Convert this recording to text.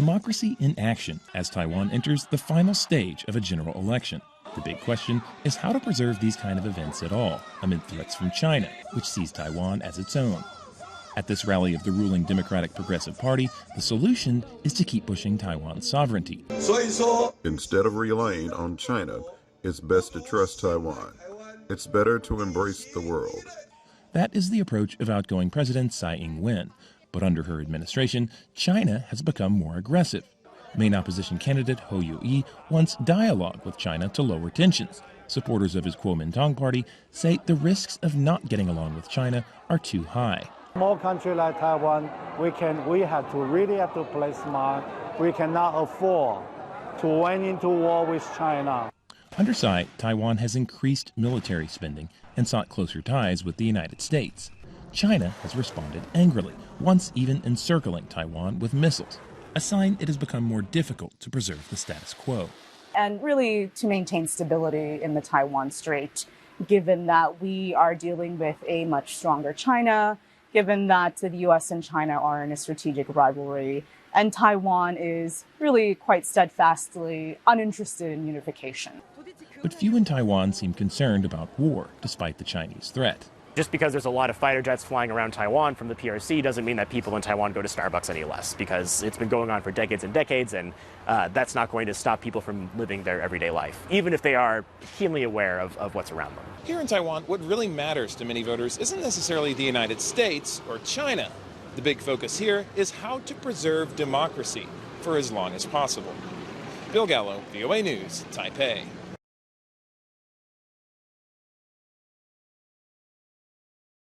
Democracy in action as Taiwan enters the final stage of a general election. The big question is how to preserve these kind of events at all, amid threats from China, which sees Taiwan as its own. At this rally of the ruling Democratic Progressive Party, the solution is to keep pushing Taiwan's sovereignty. Instead of relying on China, it's best to trust Taiwan. It's better to embrace the world. That is the approach of outgoing President Tsai Ing-wen. But under her administration, China has become more aggressive. Main opposition candidate Hou Yu-ih wants dialogue with China to lower tensions. Supporters of his Kuomintang party say the risks of not getting along with China are too high. Small country like Taiwan, we really have to play smart. We cannot afford to went into war with China. Under Tsai, Taiwan has increased military spending and sought closer ties with the United States. China has responded angrily, once even encircling Taiwan with missiles, a sign it has become more difficult to preserve the status quo. And really to maintain stability in the Taiwan Strait, given that we are dealing with a much stronger China, given that the U.S. and China are in a strategic rivalry, and Taiwan is really quite steadfastly uninterested in unification. But few in Taiwan seem concerned about war, despite the Chinese threat. Just because there's a lot of fighter jets flying around Taiwan from the PRC doesn't mean that people in Taiwan go to Starbucks any less, because it's been going on for decades and decades, and that's not going to stop people from living their everyday life, even if they are keenly aware of what's around them. Here in Taiwan, what really matters to many voters isn't necessarily the United States or China. The big focus here is how to preserve democracy for as long as possible. Bill Gallo, VOA News, Taipei.